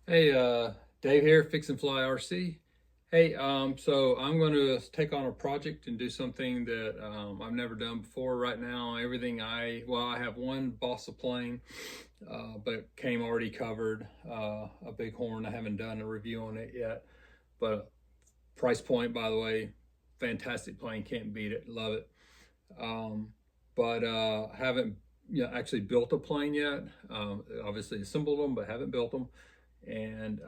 Hey, Dave here, Fix and Fly RC. Hey, so I'm going to take on a project and do something that I've never done before. Right now, I have one balsa plane, but came already covered, a Bighorn. I haven't done a review on it yet, but price point, by the way, fantastic plane, can't beat it, love it. Um, but haven't actually built a plane yet. Obviously assembled them, but haven't built them, and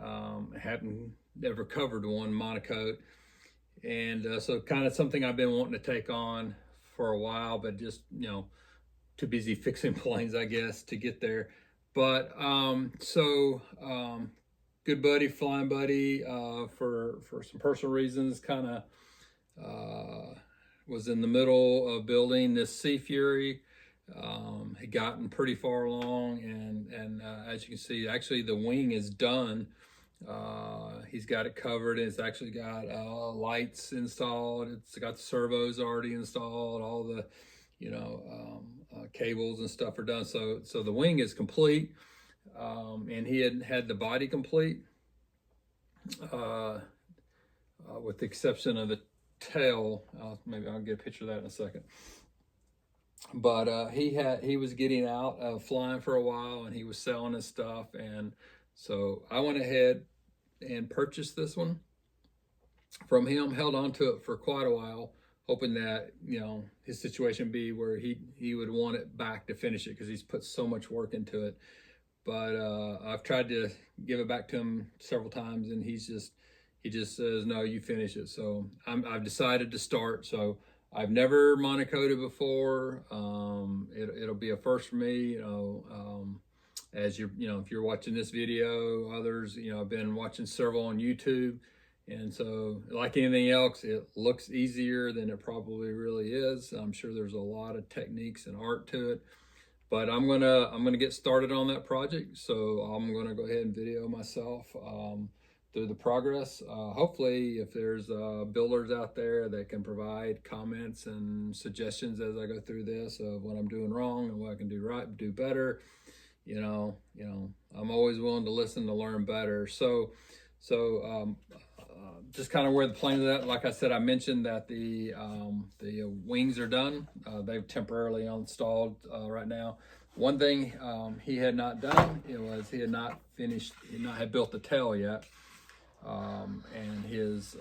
haven't ever covered one Monokote. And so kind of something I've been wanting to take on for a while, but just too busy fixing planes, I guess, to get there. But good buddy, flying buddy, for some personal reasons, kind of was in the middle of building this Sea Fury. Had gotten pretty far along, and as you can see, actually the wing is done. He's got it covered. It's actually got lights installed. It's got the servos already installed. All the cables and stuff are done. So the wing is complete, and he had the body complete, with the exception of the tail. Maybe I'll get a picture of that in a second. But he was getting out of flying for a while, and he was selling his stuff, and so I went ahead and purchased this one from him. Held on to it for quite a while, hoping that his situation would be where he would want it back to finish it, because he's put so much work into it. But I've tried to give it back to him several times, and he just says, no, you finish it. So I've decided to start. So I've never monocoated before. It'll be a first for me. As if you're watching this video, others, I've been watching several on YouTube, and so like anything else, it looks easier than it probably really is. I'm sure there's a lot of techniques and art to it, but I'm gonna get started on that project. So I'm gonna go ahead and video myself through the progress. Hopefully, if there's builders out there that can provide comments and suggestions as I go through this of what I'm doing wrong and what I can do right, do better, I'm always willing to listen to learn better. So just kind of where the plane is at. Like I said, I mentioned that the wings are done. They've temporarily installed right now. One thing he had not done, he had not finished, he had built the tail yet. And his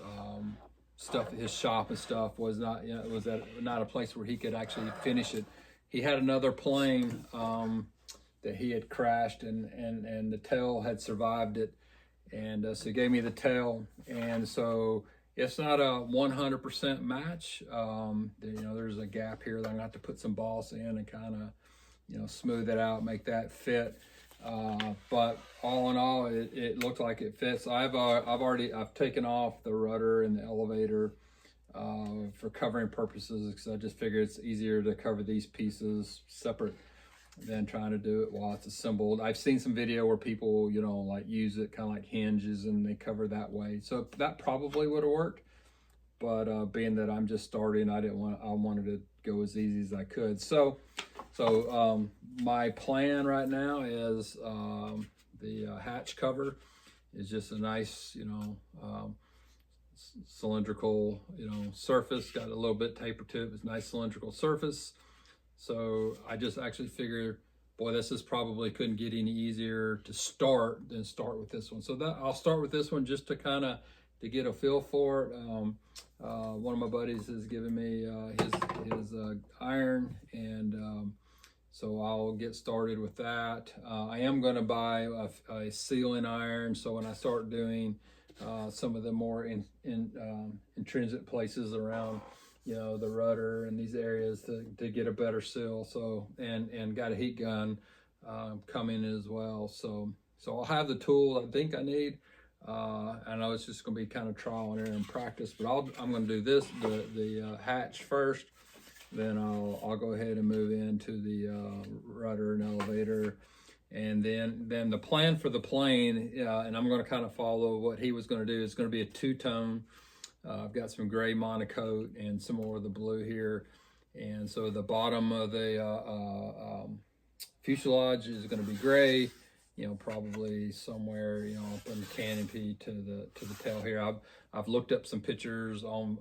stuff, his shop and stuff was not, not a place where he could actually finish it. He had another plane that he had crashed, and the tail had survived it, and so he gave me the tail, and so it's not a 100% match. There's a gap here that I'm gonna have to put some balsa in and kind of smooth it out, make that fit. But all in all, it looked like it fits. I've taken off the rudder and the elevator for covering purposes, because I just figure it's easier to cover these pieces separate than trying to do it while it's assembled. I've seen some video where people like use it kind of like hinges, and they cover that way, so that probably would have worked. But being that I'm just starting, I wanted to go as easy as I could. So my plan right now is the hatch cover is just a nice, cylindrical, surface. Got a little bit taper to it. It's a nice cylindrical surface. So I just actually figured, boy, this is probably couldn't get any easier to start than start with this one. So I'll start with this one just to kind of to get a feel for it. One of my buddies has given me his iron, and so I'll get started with that. I am going to buy a sealing iron, so when I start doing some of the more intrinsic places around the rudder and these areas to get a better seal. So and got a heat gun coming as well. So I'll have the tool I think I need. I know it's just going to be kind of trial and error and practice, but I'm going to do the hatch first. Then I'll go ahead and move into the rudder and elevator, and then the plan for the plane. And I'm going to kind of follow what he was going to do. It's going to be a two-tone. I've got some gray Monokote and some more of the blue here, and so the bottom of the fuselage is going to be gray, probably somewhere, up in the canopy to the tail here. I've looked up some pictures on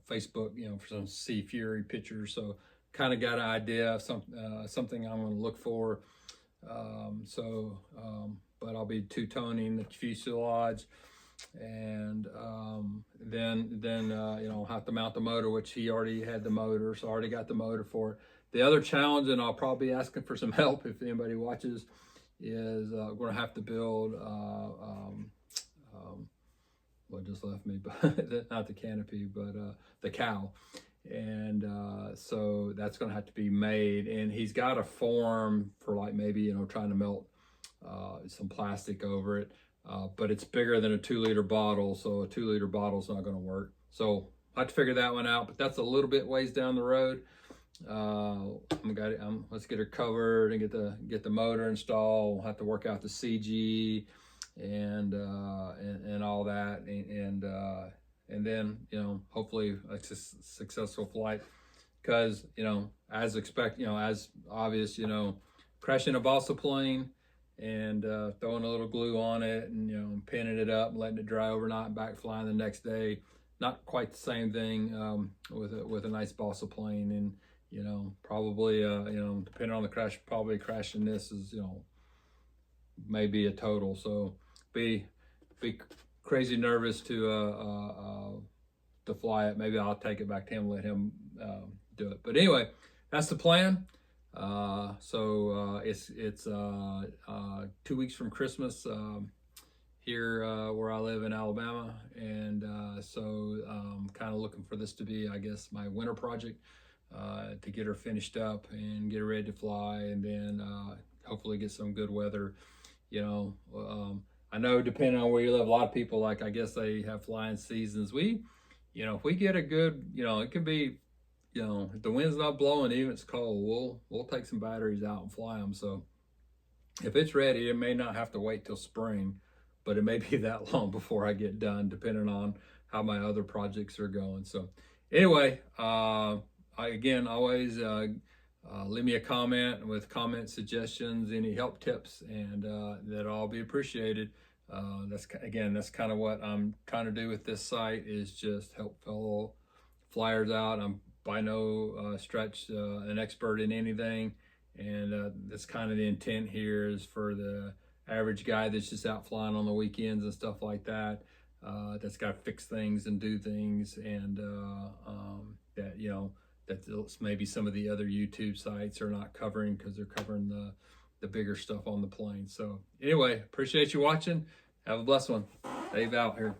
Facebook, for some Sea Fury pictures, so kind of got an idea of something I'm going to look for. But I'll be two-toning the fuselage, and then I'll have to mount the motor, which he already had the motor, so I already got the motor for it. The other challenge, and I'll probably be asking for some help if anybody watches, is we're going to have to build what just left me, but not the canopy, but the cow. And so that's going to have to be made, and he's got a form for like maybe trying to melt some plastic over it, but it's bigger than a 2-liter bottle, so a 2-liter bottle is not going to work. So I have to figure that one out, but that's a little bit ways down the road. Let's get her covered and get the motor installed. We'll have to work out the CG and all that, and then hopefully a successful flight, because as obvious, crashing a balsa plane and throwing a little glue on it and pinning it up and letting it dry overnight and back flying the next day, not quite the same thing with a nice balsa plane. And probably depending on the crash, probably crashing this is maybe a total. So be crazy nervous to fly it. Maybe I'll take it back to him and let him do it. But anyway, that's the plan. It's 2 weeks from Christmas here where I live in Alabama, and kind of looking for this to be, I guess, my winter project, to get her finished up and get her ready to fly, and then hopefully get some good weather. I know depending on where you live, a lot of people, like, I guess they have flying seasons. If we get a good, it could be, if the wind's not blowing, even if it's cold, we'll take some batteries out and fly them. So if it's ready, it may not have to wait till spring, but it may be that long before I get done, depending on how my other projects are going. So anyway, again, always leave me a comment with comment suggestions, any help tips, and that'll all be appreciated. That's kind of what I'm trying to do with this site, is just help fellow flyers out. I'm by no stretch an expert in anything, and that's kind of the intent here, is for the average guy that's just out flying on the weekends and stuff like that, that's got to fix things and do things, and that maybe some of the other YouTube sites are not covering, because they're covering the bigger stuff on the plane. So anyway, appreciate you watching. Have a blessed one. Dave out here.